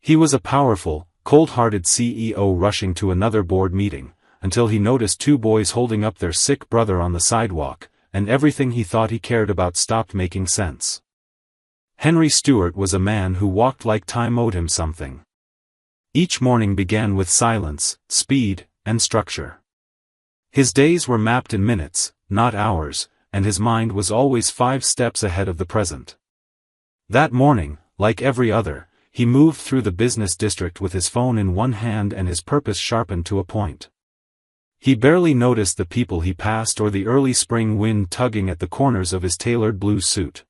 He was a powerful, cold-hearted CEO rushing to another board meeting, until he noticed two boys holding up their sick brother on the sidewalk, and everything he thought he cared about stopped making sense. Henry Stewart was a man who walked like time owed him something. Each morning began with silence, speed, and structure. His days were mapped in minutes, not hours, and his mind was always 5 steps ahead of the present. That morning, like every other, he moved through the business district with his phone in one hand and his purpose sharpened to a point. He barely noticed the people he passed or the early spring wind tugging at the corners of his tailored blue suit.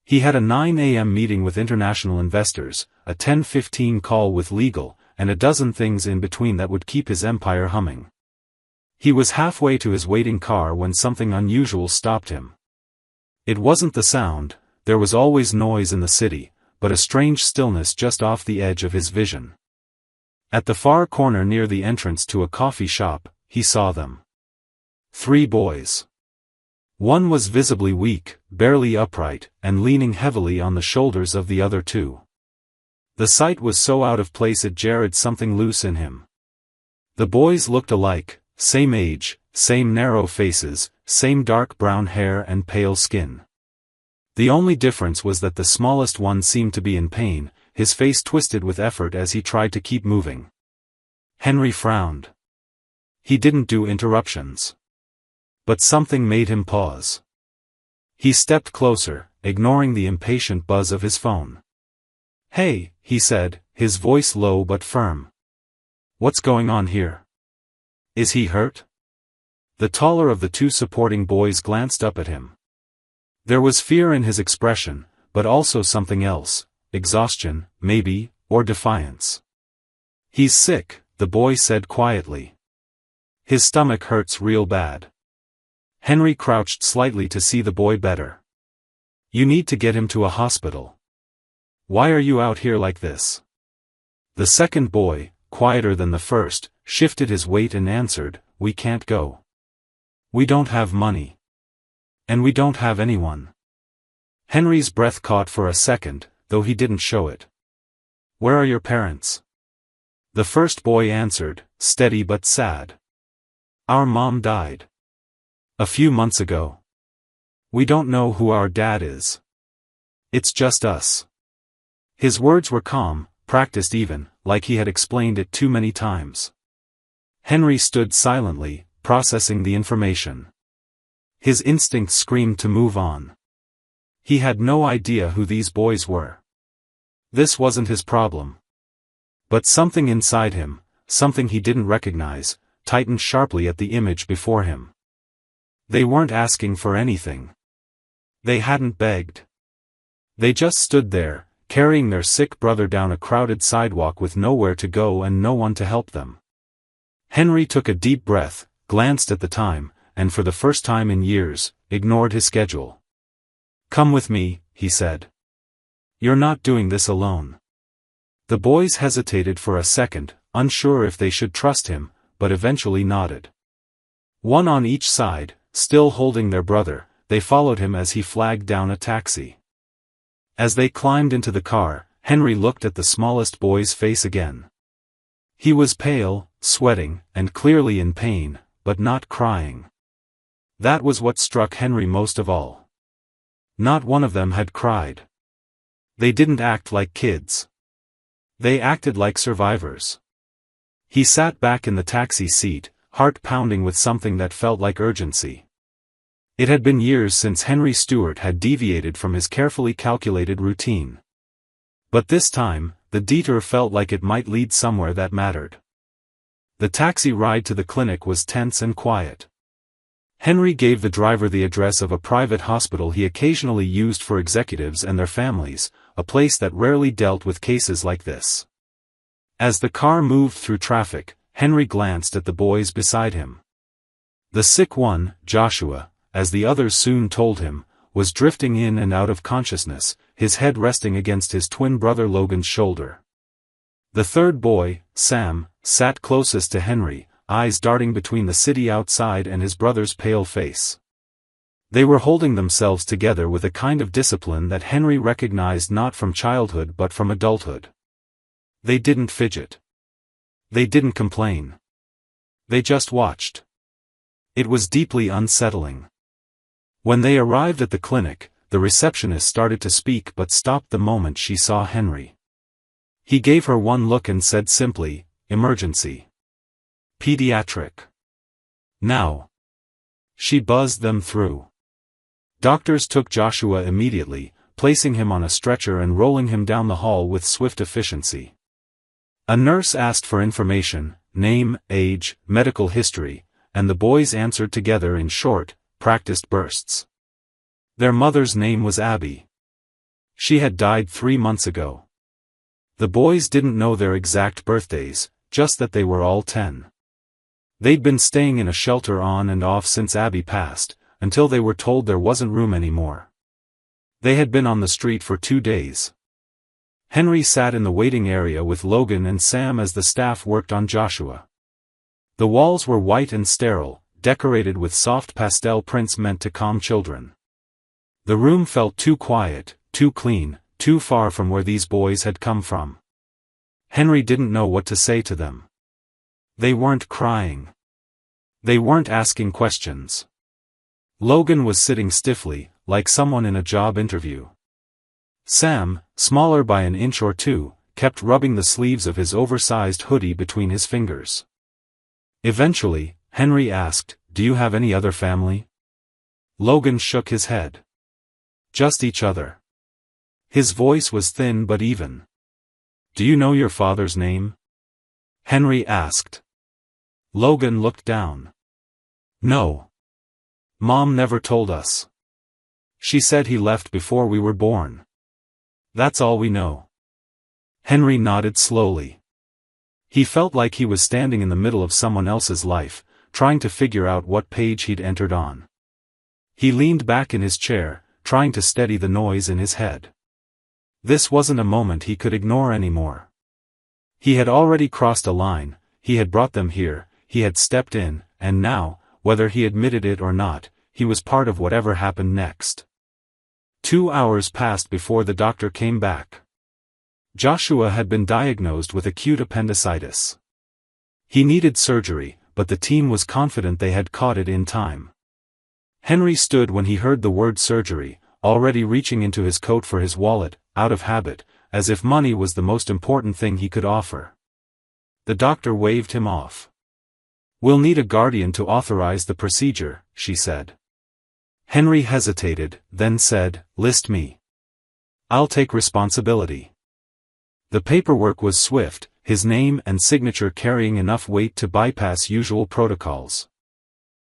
He had a 9 a.m. meeting with international investors, a 10:15 call with legal, and a dozen things in between that would keep his empire humming. He was halfway to his waiting car when something unusual stopped him. It wasn't the sound, there was always noise in the city, but a strange stillness just off the edge of his vision. At the far corner near the entrance to a coffee shop, he saw them. 3 boys. One was visibly weak, barely upright, and leaning heavily on the shoulders of the other 2. The sight was so out of place it jarred something loose in him. The boys looked alike, same age, same narrow faces, same dark brown hair and pale skin. The only difference was that the smallest one seemed to be in pain, his face twisted with effort as he tried to keep moving. Henry frowned. He didn't do interruptions. But something made him pause. He stepped closer, ignoring the impatient buzz of his phone. "Hey," he said, his voice low but firm. "What's going on here? Is he hurt?" The taller of the 2 supporting boys glanced up at him. There was fear in his expression, but also something else, exhaustion, maybe, or defiance. "He's sick," the boy said quietly. "His stomach hurts real bad." Henry crouched slightly to see the boy better. "You need to get him to a hospital." "Why are you out here like this?" The second boy, quieter than the first, shifted his weight and answered, "We can't go. We don't have money. And we don't have anyone." Henry's breath caught for a second, though he didn't show it. "Where are your parents?" The first boy answered, steady but sad. "Our mom died a few months ago. We don't know who our dad is. It's just us." His words were calm, practiced even, like he had explained it too many times. Henry stood silently, processing the information. His instincts screamed to move on. He had no idea who these boys were. This wasn't his problem. But something inside him, something he didn't recognize, tightened sharply at the image before him. They weren't asking for anything. They hadn't begged. They just stood there, carrying their sick brother down a crowded sidewalk with nowhere to go and no one to help them. Henry took a deep breath, glanced at the time, and for the first time in years, ignored his schedule. "Come with me," he said. "You're not doing this alone." The boys hesitated for a second, unsure if they should trust him, but eventually nodded. One on each side, still holding their brother, they followed him as he flagged down a taxi. As they climbed into the car, Henry looked at the smallest boy's face again. He was pale, sweating, and clearly in pain, but not crying. That was what struck Henry most of all. Not one of them had cried. They didn't act like kids. They acted like survivors. He sat back in the taxi seat, heart pounding with something that felt like urgency. It had been years since Henry Stewart had deviated from his carefully calculated routine. But this time, the detour felt like it might lead somewhere that mattered. The taxi ride to the clinic was tense and quiet. Henry gave the driver the address of a private hospital he occasionally used for executives and their families, a place that rarely dealt with cases like this. As the car moved through traffic, Henry glanced at the boys beside him. The sick one, Joshua, as the others soon told him, was drifting in and out of consciousness, his head resting against his twin brother Logan's shoulder. The third boy, Sam, sat closest to Henry, eyes darting between the city outside and his brother's pale face. They were holding themselves together with a kind of discipline that Henry recognized not from childhood but from adulthood. They didn't fidget. They didn't complain. They just watched. It was deeply unsettling. When they arrived at the clinic, the receptionist started to speak but stopped the moment she saw Henry. He gave her one look and said simply, "Emergency. Pediatric. Now." She buzzed them through. Doctors took Joshua immediately, placing him on a stretcher and rolling him down the hall with swift efficiency. A nurse asked for information, name, age, medical history, and the boys answered together in short, practiced bursts. Their mother's name was Abby. She had died 3 months ago. The boys didn't know their exact birthdays, just that they were all 10. They'd been staying in a shelter on and off since Abby passed, until they were told there wasn't room anymore. They had been on the street for 2 days. Henry sat in the waiting area with Logan and Sam as the staff worked on Joshua. The walls were white and sterile, decorated with soft pastel prints meant to calm children. The room felt too quiet, too clean, too far from where these boys had come from. Henry didn't know what to say to them. They weren't crying. They weren't asking questions. Logan was sitting stiffly, like someone in a job interview. Sam, smaller by an inch or two, kept rubbing the sleeves of his oversized hoodie between his fingers. Eventually, Henry asked, "Do you have any other family?" Logan shook his head. "Just each other." His voice was thin but even. "Do you know your father's name?" Henry asked. Logan looked down. "No. Mom never told us. She said he left before we were born. That's all we know." Henry nodded slowly. He felt like he was standing in the middle of someone else's life, trying to figure out what page he'd entered on. He leaned back in his chair, trying to steady the noise in his head. This wasn't a moment he could ignore anymore. He had already crossed a line, he had brought them here, he had stepped in, and now, whether he admitted it or not, he was part of whatever happened next. 2 hours passed before the doctor came back. Joshua had been diagnosed with acute appendicitis. He needed surgery, but the team was confident they had caught it in time. Henry stood when he heard the word surgery, already reaching into his coat for his wallet, out of habit, as if money was the most important thing he could offer. The doctor waved him off. "We'll need a guardian to authorize the procedure," she said. Henry hesitated, then said, "List me. I'll take responsibility." The paperwork was swift, his name and signature carrying enough weight to bypass usual protocols.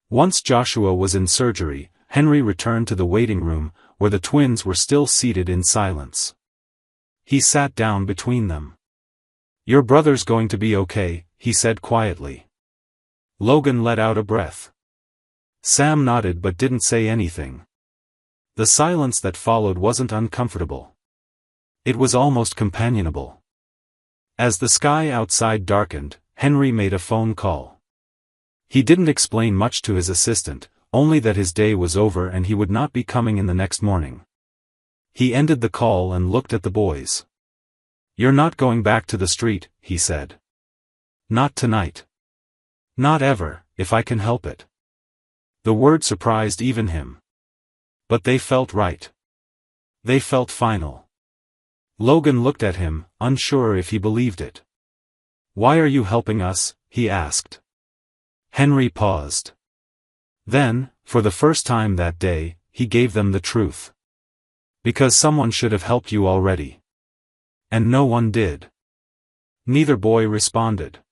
Once Joshua was in surgery, Henry returned to the waiting room, where the twins were still seated in silence. He sat down between them. "Your brother's going to be okay," he said quietly. Logan let out a breath. Sam nodded but didn't say anything. The silence that followed wasn't uncomfortable. It was almost companionable. As the sky outside darkened, Henry made a phone call. He didn't explain much to his assistant, only that his day was over and he would not be coming in the next morning. He ended the call and looked at the boys. "You're not going back to the street," he said. "Not tonight. Not ever, if I can help it." The word surprised even him. But they felt right. They felt final. Logan looked at him, unsure if he believed it. "Why are you helping us?" he asked. Henry paused. Then, for the first time that day, he gave them the truth. "Because someone should have helped you already. And no one did." Neither boy responded.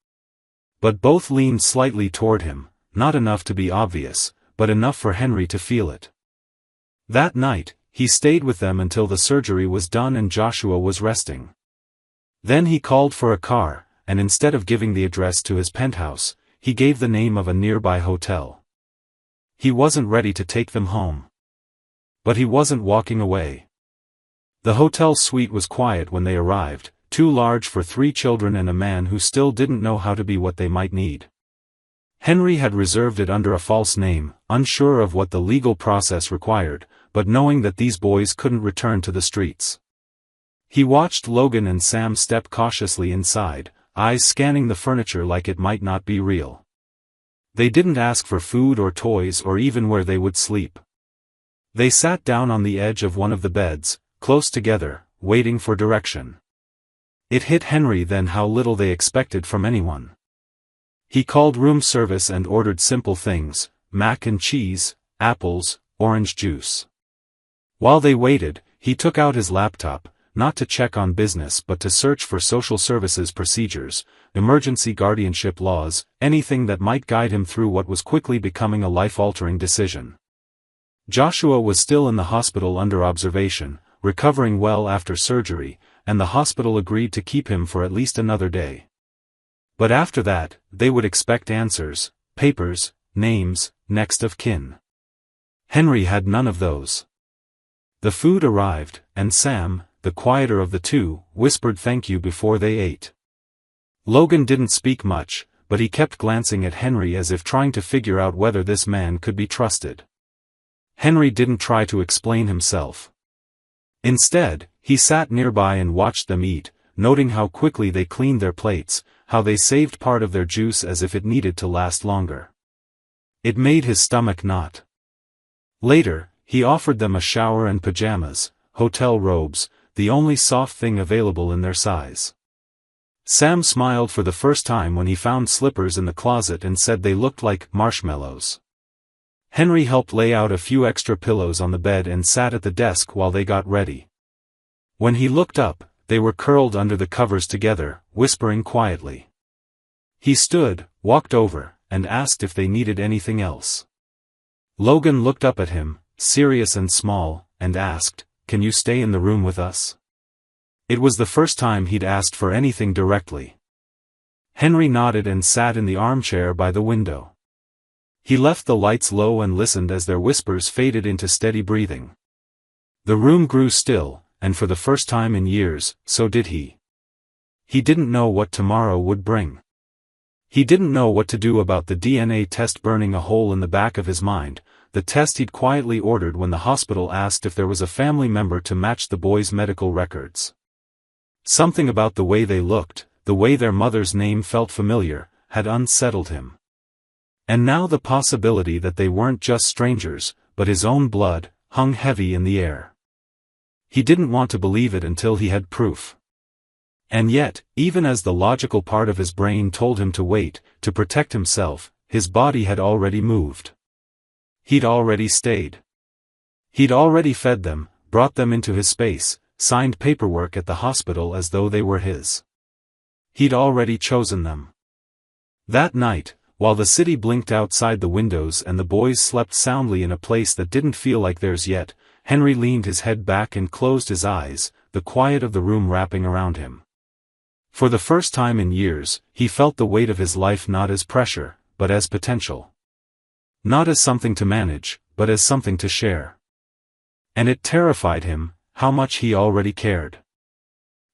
But both leaned slightly toward him, not enough to be obvious, but enough for Henry to feel it. That night, he stayed with them until the surgery was done and Joshua was resting. Then he called for a car, and instead of giving the address to his penthouse, he gave the name of a nearby hotel. He wasn't ready to take them home. But he wasn't walking away. The hotel suite was quiet when they arrived, too large for 3 children and a man who still didn't know how to be what they might need. Henry had reserved it under a false name, unsure of what the legal process required, but knowing that these boys couldn't return to the streets. He watched Logan and Sam step cautiously inside, eyes scanning the furniture like it might not be real. They didn't ask for food or toys or even where they would sleep. They sat down on the edge of one of the beds, close together, waiting for direction. It hit Henry then how little they expected from anyone. He called room service and ordered simple things: mac and cheese, apples, orange juice. While they waited, he took out his laptop, not to check on business but to search for social services procedures, emergency guardianship laws, anything that might guide him through what was quickly becoming a life-altering decision. Joshua was still in the hospital under observation, recovering well after surgery, and the hospital agreed to keep him for at least another day. But after that, they would expect answers, papers, names, next of kin. Henry had none of those. The food arrived, and Sam, the quieter of the two, whispered thank you before they ate. Logan didn't speak much, but he kept glancing at Henry as if trying to figure out whether this man could be trusted. Henry didn't try to explain himself. Instead, he sat nearby and watched them eat, noting how quickly they cleaned their plates, how they saved part of their juice as if it needed to last longer. It made his stomach knot. Later, he offered them a shower and pajamas, hotel robes, the only soft thing available in their size. Sam smiled for the first time when he found slippers in the closet and said they looked like marshmallows. Henry helped lay out a few extra pillows on the bed and sat at the desk while they got ready. When he looked up, they were curled under the covers together, whispering quietly. He stood, walked over, and asked if they needed anything else. Logan looked up at him, serious and small, and asked, "Can you stay in the room with us?" It was the first time he'd asked for anything directly. Henry nodded and sat in the armchair by the window. He left the lights low and listened as their whispers faded into steady breathing. The room grew still, and for the first time in years, so did he. He didn't know what tomorrow would bring. He didn't know what to do about the DNA test burning a hole in the back of his mind, the test he'd quietly ordered when the hospital asked if there was a family member to match the boys' medical records. Something about the way they looked, the way their mother's name felt familiar, had unsettled him. And now the possibility that they weren't just strangers, but his own blood, hung heavy in the air. He didn't want to believe it until he had proof. And yet, even as the logical part of his brain told him to wait, to protect himself, his body had already moved. He'd already stayed. He'd already fed them, brought them into his space, signed paperwork at the hospital as though they were his. He'd already chosen them. That night, while the city blinked outside the windows and the boys slept soundly in a place that didn't feel like theirs yet, Henry leaned his head back and closed his eyes, the quiet of the room wrapping around him. For the first time in years, he felt the weight of his life not as pressure, but as potential. Not as something to manage, but as something to share. And it terrified him, how much he already cared.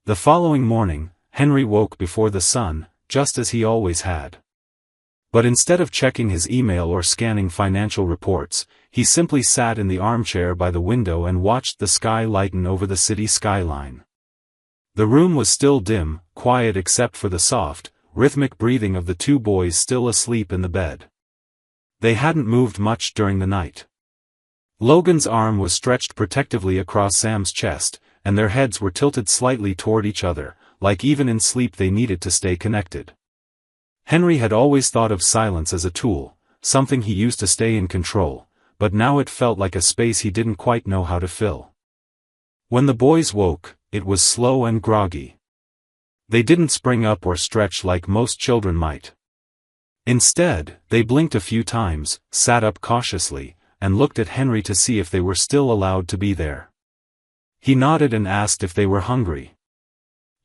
The following morning, Henry woke before the sun, just as he always had. But instead of checking his email or scanning financial reports, he simply sat in the armchair by the window and watched the sky lighten over the city skyline. The room was still dim, quiet except for the soft, rhythmic breathing of the two boys still asleep in the bed. They hadn't moved much during the night. Logan's arm was stretched protectively across Sam's chest, and their heads were tilted slightly toward each other, like even in sleep they needed to stay connected. Henry had always thought of silence as a tool, something he used to stay in control, but now it felt like a space he didn't quite know how to fill. When the boys woke, it was slow and groggy. They didn't spring up or stretch like most children might. Instead, they blinked a few times, sat up cautiously, and looked at Henry to see if they were still allowed to be there. He nodded and asked if they were hungry.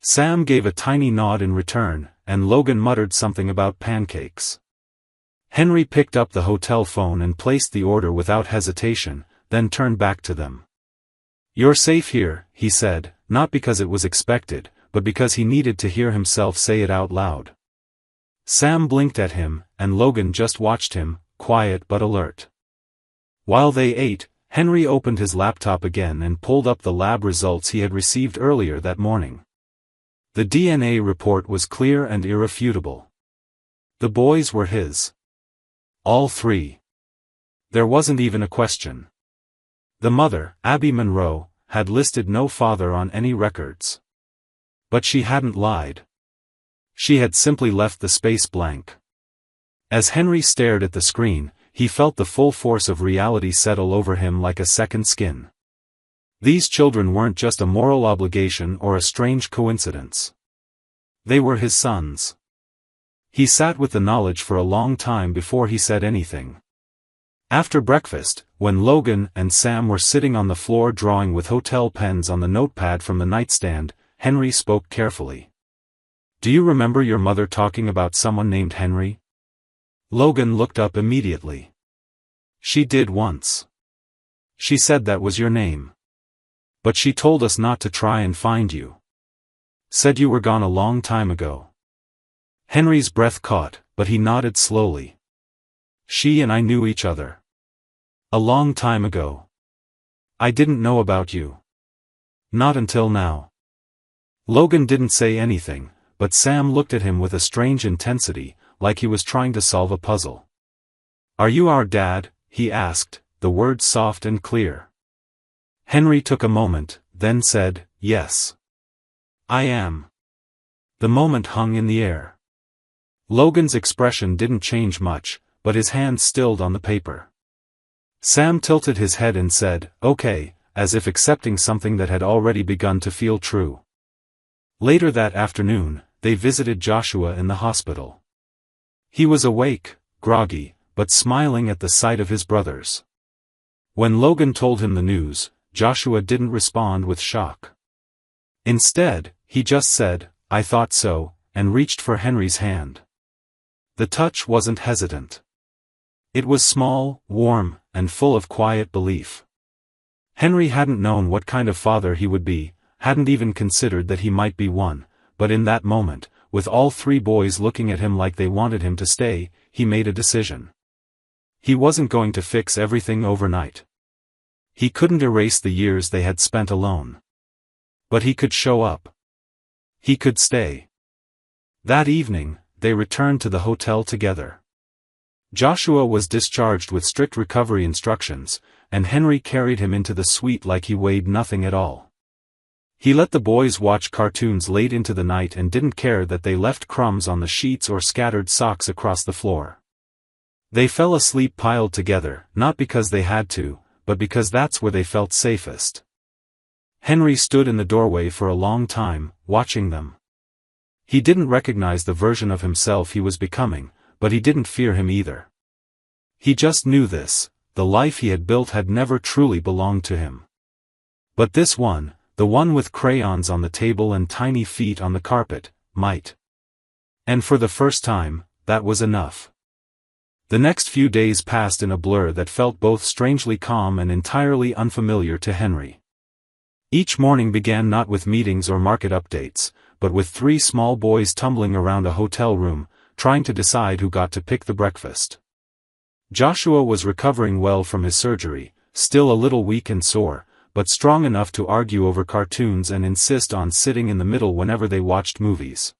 Sam gave a tiny nod in return, and Logan muttered something about pancakes. Henry picked up the hotel phone and placed the order without hesitation, then turned back to them. "You're safe here," he said, not because it was expected, but because he needed to hear himself say it out loud. Sam blinked at him, and Logan just watched him, quiet but alert. While they ate, Henry opened his laptop again and pulled up the lab results he had received earlier that morning. The DNA report was clear and irrefutable. The boys were his. All three. There wasn't even a question. The mother, Abby Monroe, had listed no father on any records. But she hadn't lied. She had simply left the space blank. As Henry stared at the screen, he felt the full force of reality settle over him like a second skin. These children weren't just a moral obligation or a strange coincidence. They were his sons. He sat with the knowledge for a long time before he said anything. After breakfast, when Logan and Sam were sitting on the floor drawing with hotel pens on the notepad from the nightstand, Henry spoke carefully. "Do you remember your mother talking about someone named Henry?" Logan looked up immediately. "She did once. She said that was your name. But she told us not to try and find you. Said you were gone a long time ago." Henry's breath caught, but he nodded slowly. "She and I knew each other. A long time ago. I didn't know about you. Not until now." Logan didn't say anything, but Sam looked at him with a strange intensity, like he was trying to solve a puzzle. "Are you our dad?" he asked, the words soft and clear. Henry took a moment, then said, "Yes. I am." The moment hung in the air. Logan's expression didn't change much, but his hand stilled on the paper. Sam tilted his head and said, "Okay," as if accepting something that had already begun to feel true. Later that afternoon, they visited Joshua in the hospital. He was awake, groggy, but smiling at the sight of his brothers. When Logan told him the news, Joshua didn't respond with shock. Instead, he just said, "I thought so," and reached for Henry's hand. The touch wasn't hesitant. It was small, warm, and full of quiet belief. Henry hadn't known what kind of father he would be, hadn't even considered that he might be one, but in that moment, with all three boys looking at him like they wanted him to stay, he made a decision. He wasn't going to fix everything overnight. He couldn't erase the years they had spent alone. But he could show up. He could stay. That evening, they returned to the hotel together. Joshua was discharged with strict recovery instructions, and Henry carried him into the suite like he weighed nothing at all. He let the boys watch cartoons late into the night and didn't care that they left crumbs on the sheets or scattered socks across the floor. They fell asleep piled together, not because they had to, but because that's where they felt safest. Henry stood in the doorway for a long time, watching them. He didn't recognize the version of himself he was becoming, but he didn't fear him either. He just knew this, the life he had built had never truly belonged to him. But this one, the one with crayons on the table and tiny feet on the carpet, might. And for the first time, that was enough. The next few days passed in a blur that felt both strangely calm and entirely unfamiliar to Henry. Each morning began not with meetings or market updates, but with three small boys tumbling around a hotel room, trying to decide who got to pick the breakfast. Joshua was recovering well from his surgery, still a little weak and sore, but strong enough to argue over cartoons and insist on sitting in the middle whenever they watched movies.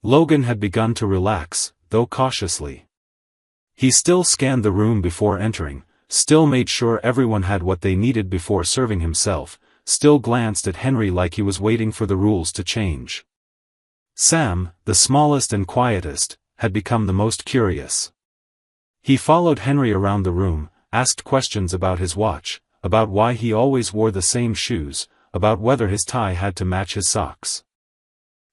Logan had begun to relax, though cautiously. He still scanned the room before entering, still made sure everyone had what they needed before serving himself, still glanced at Henry like he was waiting for the rules to change. Sam, the smallest and quietest, had become the most curious. He followed Henry around the room, asked questions about his watch, about why he always wore the same shoes, about whether his tie had to match his socks.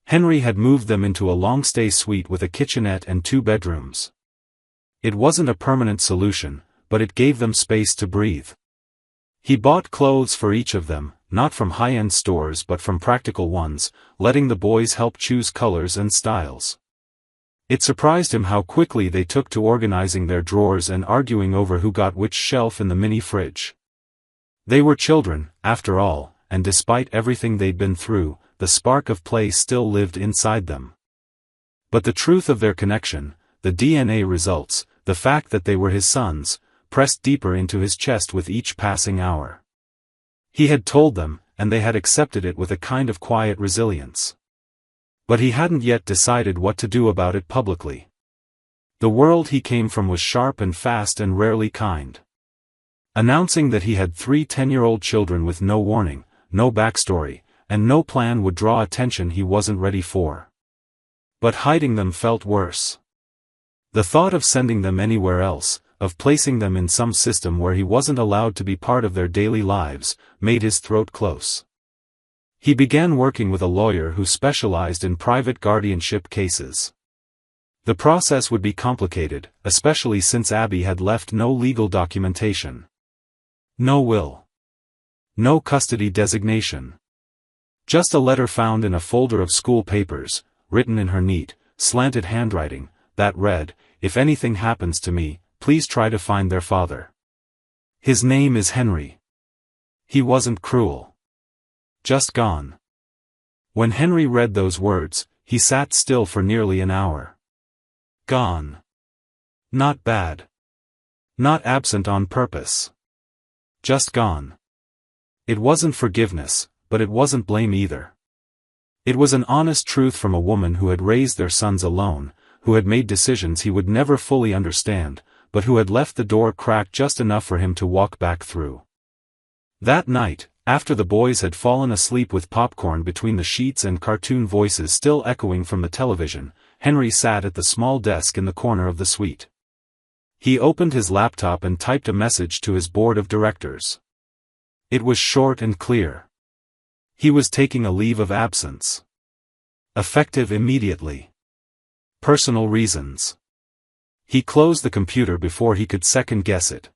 Henry had moved them into a long-stay suite with a kitchenette and 2 bedrooms. It wasn't a permanent solution, but it gave them space to breathe. He bought clothes for each of them, not from high-end stores but from practical ones, letting the boys help choose colors and styles. It surprised him how quickly they took to organizing their drawers and arguing over who got which shelf in the mini fridge. They were children, after all, and despite everything they'd been through, the spark of play still lived inside them. But the truth of their connection, the DNA results, the fact that they were his sons, pressed deeper into his chest with each passing hour. He had told them, and they had accepted it with a kind of quiet resilience. But he hadn't yet decided what to do about it publicly. The world he came from was sharp and fast and rarely kind. Announcing that he had 3 10-year-old children with no warning, no backstory, and no plan would draw attention he wasn't ready for. But hiding them felt worse. The thought of sending them anywhere else, of placing them in some system where he wasn't allowed to be part of their daily lives, made his throat close. He began working with a lawyer who specialized in private guardianship cases. The process would be complicated, especially since Abby had left no legal documentation. No will. No custody designation. Just a letter found in a folder of school papers, written in her neat, slanted handwriting, that read, "If anything happens to me, please try to find their father. His name is Henry." He wasn't cruel. Just gone. When Henry read those words, he sat still for nearly an hour. Gone. Not bad. Not absent on purpose. Just gone. It wasn't forgiveness, but it wasn't blame either. It was an honest truth from a woman who had raised their sons alone, who had made decisions he would never fully understand, but who had left the door cracked just enough for him to walk back through. That night, after the boys had fallen asleep with popcorn between the sheets and cartoon voices still echoing from the television, Henry sat at the small desk in the corner of the suite. He opened his laptop and typed a message to his board of directors. It was short and clear. He was taking a leave of absence. Effective immediately. Personal reasons. He closed the computer before he could second-guess it.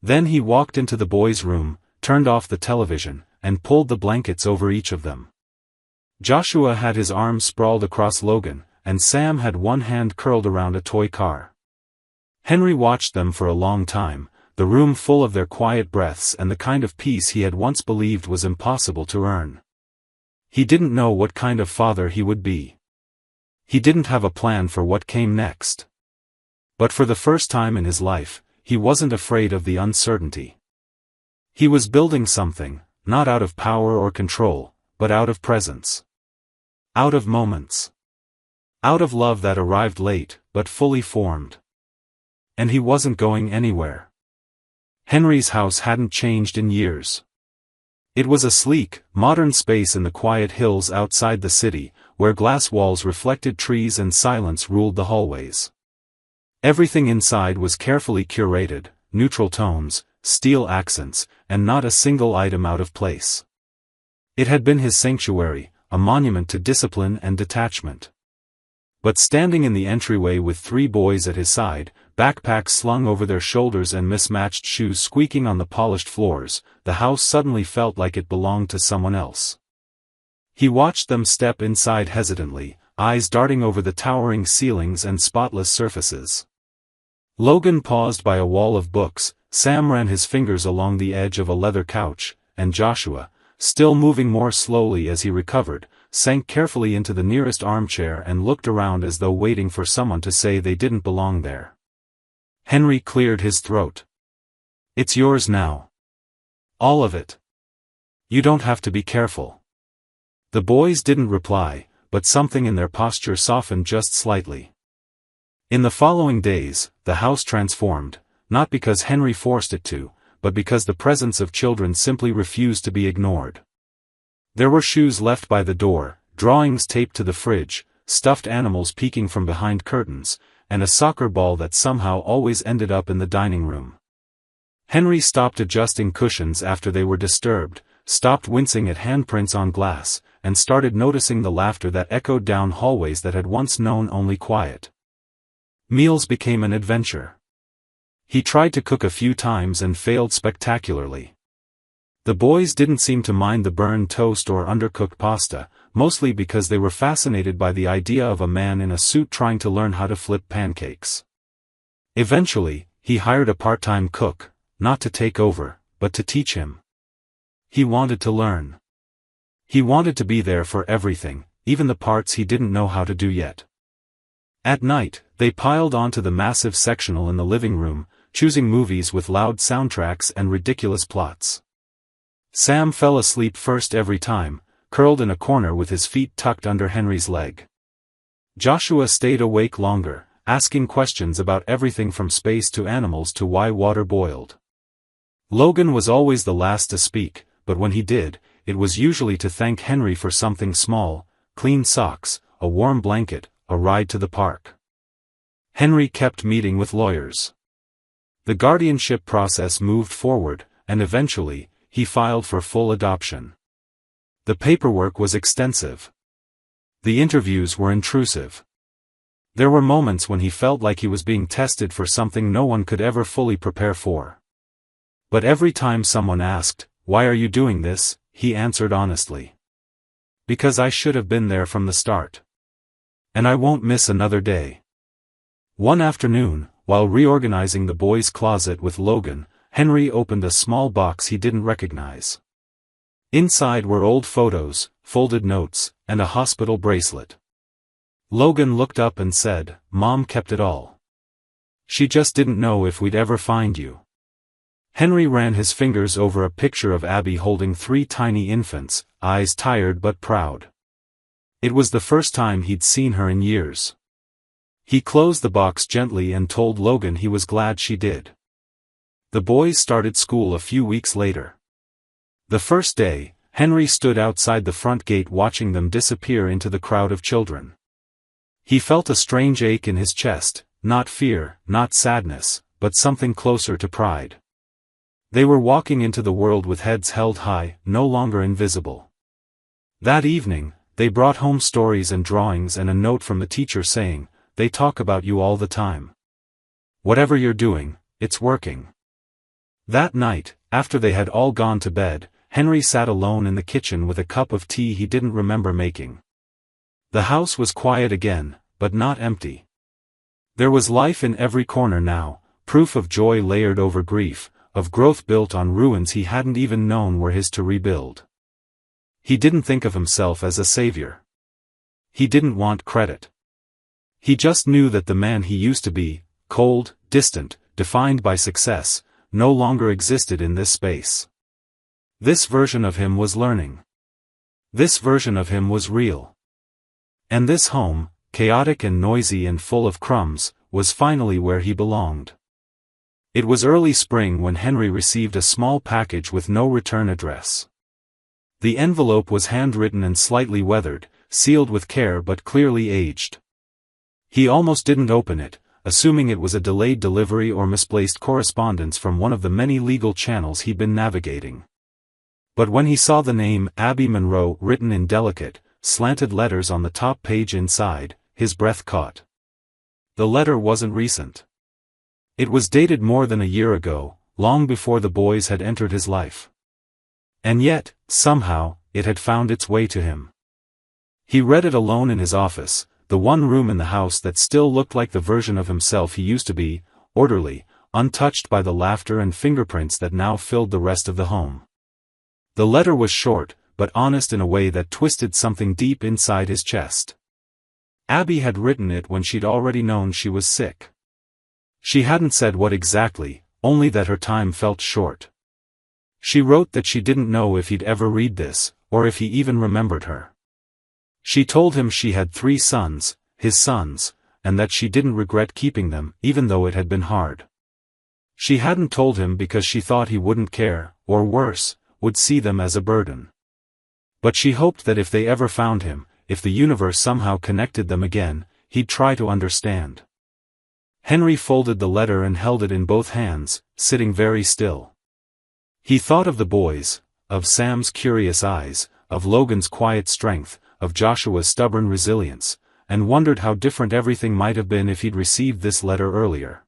Then he walked into the boys' room, turned off the television, and pulled the blankets over each of them. Joshua had his arms sprawled across Logan, and Sam had one hand curled around a toy car. Henry watched them for a long time, the room full of their quiet breaths and the kind of peace he had once believed was impossible to earn. He didn't know what kind of father he would be. He didn't have a plan for what came next. But for the first time in his life, he wasn't afraid of the uncertainty. He was building something, not out of power or control, but out of presence. Out of moments. Out of love that arrived late, but fully formed. And he wasn't going anywhere. Henry's house hadn't changed in years. It was a sleek, modern space in the quiet hills outside the city, where glass walls reflected trees and silence ruled the hallways. Everything inside was carefully curated, neutral tones, steel accents, and not a single item out of place. It had been his sanctuary, a monument to discipline and detachment. But standing in the entryway with 3 boys at his side, backpacks slung over their shoulders and mismatched shoes squeaking on the polished floors, the house suddenly felt like it belonged to someone else. He watched them step inside hesitantly, eyes darting over the towering ceilings and spotless surfaces. Logan paused by a wall of books, Sam ran his fingers along the edge of a leather couch, and Joshua, still moving more slowly as he recovered, sank carefully into the nearest armchair and looked around as though waiting for someone to say they didn't belong there. Henry cleared his throat. "It's yours now. All of it. You don't have to be careful." The boys didn't reply, but something in their posture softened just slightly. In the following days, the house transformed, not because Henry forced it to, but because the presence of children simply refused to be ignored. There were shoes left by the door, drawings taped to the fridge, stuffed animals peeking from behind curtains, and a soccer ball that somehow always ended up in the dining room. Henry stopped adjusting cushions after they were disturbed, stopped wincing at handprints on glass, and started noticing the laughter that echoed down hallways that had once known only quiet. Meals became an adventure. He tried to cook a few times and failed spectacularly. The boys didn't seem to mind the burned toast or undercooked pasta, mostly because they were fascinated by the idea of a man in a suit trying to learn how to flip pancakes. Eventually, he hired a part-time cook, not to take over, but to teach him. He wanted to learn. He wanted to be there for everything, even the parts he didn't know how to do yet. At night, they piled onto the massive sectional in the living room, choosing movies with loud soundtracks and ridiculous plots. Sam fell asleep first every time, curled in a corner with his feet tucked under Henry's leg. Joshua stayed awake longer, asking questions about everything from space to animals to why water boiled. Logan was always the last to speak, but when he did, it was usually to thank Henry for something small: clean socks, a warm blanket, a ride to the park. Henry kept meeting with lawyers. The guardianship process moved forward, and eventually, he filed for full adoption. The paperwork was extensive. The interviews were intrusive. There were moments when he felt like he was being tested for something no one could ever fully prepare for. But every time someone asked, "Why are you doing this?" he answered honestly. "Because I should have been there from the start. And I won't miss another day." One afternoon, while reorganizing the boys' closet with Logan, Henry opened a small box he didn't recognize. Inside were old photos, folded notes, and a hospital bracelet. Logan looked up and said, "Mom kept it all. She just didn't know if we'd ever find you." Henry ran his fingers over a picture of Abby holding 3 tiny infants, eyes tired but proud. It was the first time he'd seen her in years. He closed the box gently and told Logan he was glad she did. The boys started school a few weeks later. The first day, Henry stood outside the front gate watching them disappear into the crowd of children. He felt a strange ache in his chest, not fear, not sadness, but something closer to pride. They were walking into the world with heads held high, no longer invisible. That evening, they brought home stories and drawings and a note from the teacher saying, "They talk about you all the time. Whatever you're doing, it's working." That night, after they had all gone to bed, Henry sat alone in the kitchen with a cup of tea he didn't remember making. The house was quiet again, but not empty. There was life in every corner now, proof of joy layered over grief, of growth built on ruins he hadn't even known were his to rebuild. He didn't think of himself as a savior. He didn't want credit. He just knew that the man he used to be, cold, distant, defined by success, no longer existed in this space. This version of him was learning. This version of him was real. And this home, chaotic and noisy and full of crumbs, was finally where he belonged. It was early spring when Henry received a small package with no return address. The envelope was handwritten and slightly weathered, sealed with care but clearly aged. He almost didn't open it, assuming it was a delayed delivery or misplaced correspondence from one of the many legal channels he'd been navigating. But when he saw the name Abby Monroe written in delicate, slanted letters on the top page inside, his breath caught. The letter wasn't recent. It was dated more than a year ago, long before the boys had entered his life. And yet, somehow, it had found its way to him. He read it alone in his office, the one room in the house that still looked like the version of himself he used to be, orderly, untouched by the laughter and fingerprints that now filled the rest of the home. The letter was short, but honest in a way that twisted something deep inside his chest. Abby had written it when she'd already known she was sick. She hadn't said what exactly, only that her time felt short. She wrote that she didn't know if he'd ever read this, or if he even remembered her. She told him she had 3 sons, his sons, and that she didn't regret keeping them, even though it had been hard. She hadn't told him because she thought he wouldn't care, or worse, would see them as a burden. But she hoped that if they ever found him, if the universe somehow connected them again, he'd try to understand. Henry folded the letter and held it in both hands, sitting very still. He thought of the boys, of Sam's curious eyes, of Logan's quiet strength, of Joshua's stubborn resilience, and wondered how different everything might have been if he'd received this letter earlier.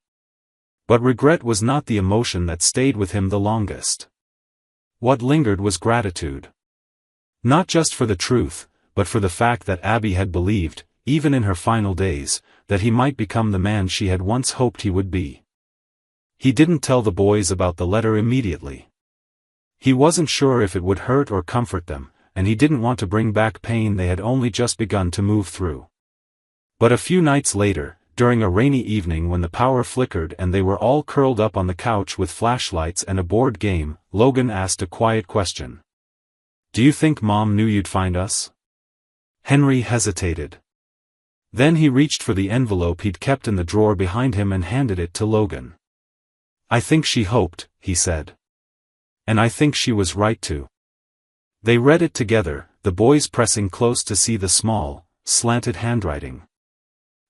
But regret was not the emotion that stayed with him the longest. What lingered was gratitude. Not just for the truth, but for the fact that Abby had believed, even in her final days, that he might become the man she had once hoped he would be. He didn't tell the boys about the letter immediately. He wasn't sure if it would hurt or comfort them, and he didn't want to bring back pain they had only just begun to move through. But a few nights later, during a rainy evening when the power flickered and they were all curled up on the couch with flashlights and a board game, Logan asked a quiet question. "Do you think Mom knew you'd find us?" Henry hesitated. Then he reached for the envelope he'd kept in the drawer behind him and handed it to Logan. "I think she hoped," he said. "And I think she was right to." They read it together, the boys pressing close to see the small, slanted handwriting.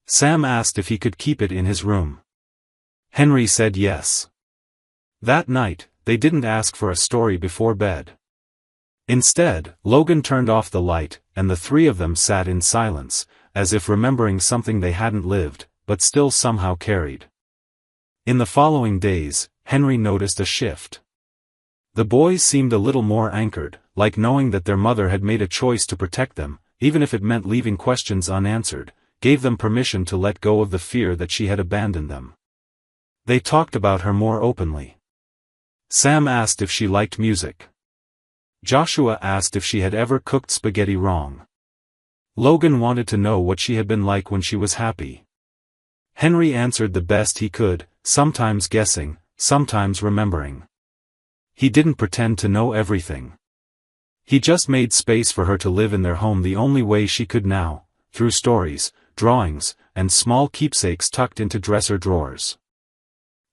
Sam asked if he could keep it in his room. Henry said yes. That night, they didn't ask for a story before bed. Instead, Logan turned off the light, and the three of them sat in silence, as if remembering something they hadn't lived, but still somehow carried. In the following days, Henry noticed a shift. The boys seemed a little more anchored, like knowing that their mother had made a choice to protect them, even if it meant leaving questions unanswered, gave them permission to let go of the fear that she had abandoned them. They talked about her more openly. Sam asked if she liked music. Joshua asked if she had ever cooked spaghetti wrong. Logan wanted to know what she had been like when she was happy. Henry answered the best he could, sometimes guessing, sometimes remembering. He didn't pretend to know everything. He just made space for her to live in their home the only way she could now, through stories, drawings, and small keepsakes tucked into dresser drawers.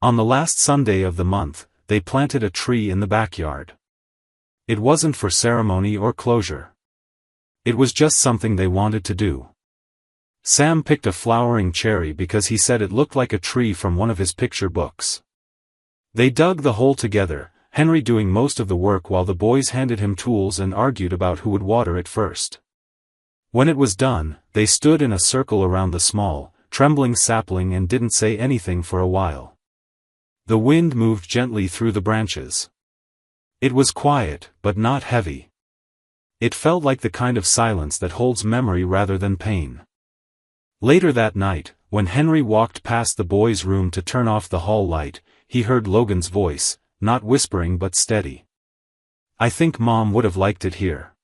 On the last Sunday of the month, they planted a tree in the backyard. It wasn't for ceremony or closure. It was just something they wanted to do. Sam picked a flowering cherry because he said it looked like a tree from one of his picture books. They dug the hole together, Henry doing most of the work while the boys handed him tools and argued about who would water it first. When it was done, they stood in a circle around the small, trembling sapling and didn't say anything for a while. The wind moved gently through the branches. It was quiet, but not heavy. It felt like the kind of silence that holds memory rather than pain. Later that night, when Henry walked past the boys' room to turn off the hall light, he heard Logan's voice, not whispering but steady. "I think Mom would have liked it here."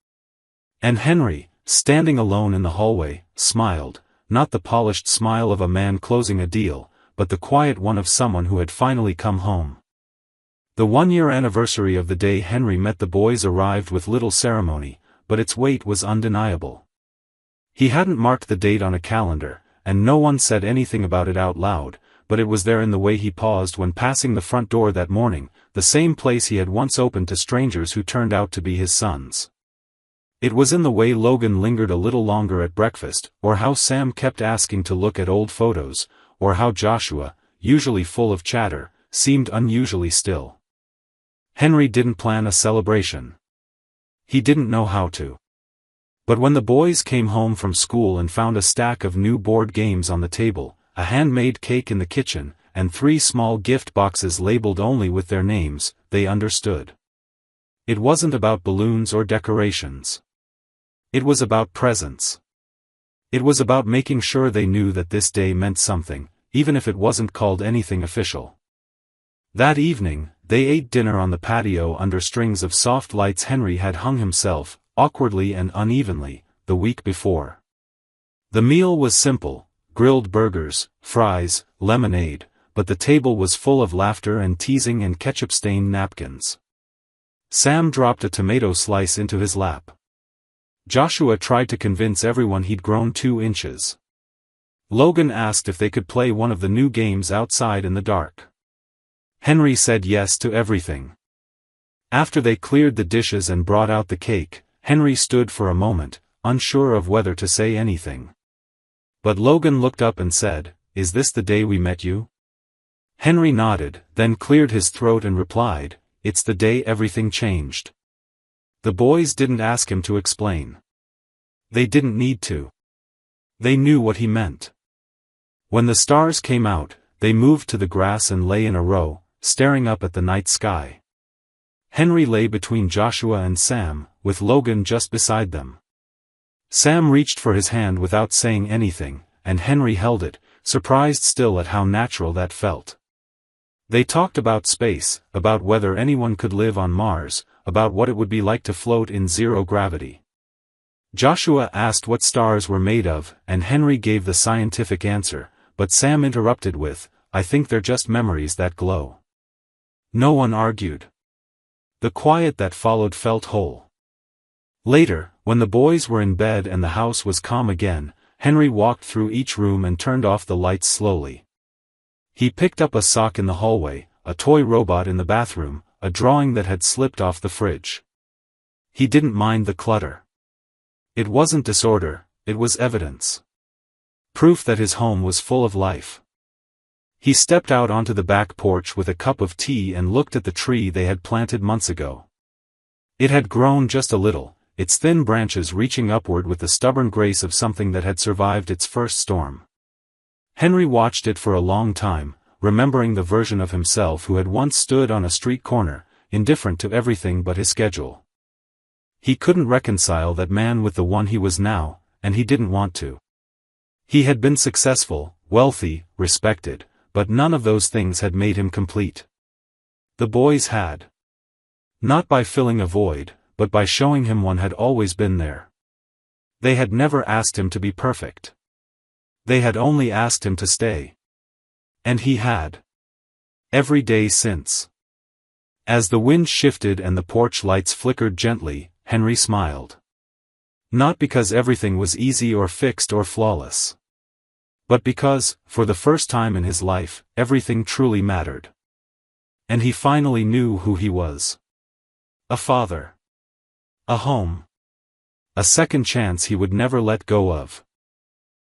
And Henry, standing alone in the hallway, smiled, not the polished smile of a man closing a deal, but the quiet one of someone who had finally come home. The one-year anniversary of the day Henry met the boys arrived with little ceremony, but its weight was undeniable. He hadn't marked the date on a calendar, and no one said anything about it out loud, but it was there in the way he paused when passing the front door that morning, the same place he had once opened to strangers who turned out to be his sons. It was in the way Logan lingered a little longer at breakfast, or how Sam kept asking to look at old photos, or how Joshua, usually full of chatter, seemed unusually still. Henry didn't plan a celebration. He didn't know how to. But when the boys came home from school and found a stack of new board games on the table, a handmade cake in the kitchen, and 3 small gift boxes labeled only with their names, they understood. It wasn't about balloons or decorations. It was about presents. It was about making sure they knew that this day meant something, even if it wasn't called anything official. That evening, they ate dinner on the patio under strings of soft lights Henry had hung himself, awkwardly and unevenly, the week before. The meal was simple: grilled burgers, fries, lemonade, but the table was full of laughter and teasing and ketchup-stained napkins. Sam dropped a tomato slice into his lap. Joshua tried to convince everyone he'd grown 2 inches. Logan asked if they could play one of the new games outside in the dark. Henry said yes to everything. After they cleared the dishes and brought out the cake, Henry stood for a moment, unsure of whether to say anything. But Logan looked up and said, "Is this the day we met you?" Henry nodded, then cleared his throat and replied, "It's the day everything changed." The boys didn't ask him to explain. They didn't need to. They knew what he meant. When the stars came out, they moved to the grass and lay in a row, staring up at the night sky. Henry lay between Joshua and Sam, with Logan just beside them. Sam reached for his hand without saying anything, and Henry held it, surprised still at how natural that felt. They talked about space, about whether anyone could live on Mars, about what it would be like to float in zero gravity. Joshua asked what stars were made of, and Henry gave the scientific answer, but Sam interrupted with, "I think they're just memories that glow." No one argued. The quiet that followed felt whole. Later, when the boys were in bed and the house was calm again, Henry walked through each room and turned off the lights slowly. He picked up a sock in the hallway, a toy robot in the bathroom, a drawing that had slipped off the fridge. He didn't mind the clutter. It wasn't disorder, it was evidence. Proof that his home was full of life. He stepped out onto the back porch with a cup of tea and looked at the tree they had planted months ago. It had grown just a little, its thin branches reaching upward with the stubborn grace of something that had survived its first storm. Henry watched it for a long time, remembering the version of himself who had once stood on a street corner, indifferent to everything but his schedule. He couldn't reconcile that man with the one he was now, and he didn't want to. He had been successful, wealthy, respected, but none of those things had made him complete. The boys had. Not by filling a void, but by showing him one had always been there. They had never asked him to be perfect. They had only asked him to stay. And he had. Every day since. As the wind shifted and the porch lights flickered gently, Henry smiled. Not because everything was easy or fixed or flawless. But because, for the first time in his life, everything truly mattered. And he finally knew who he was. A father. A home. A second chance he would never let go of.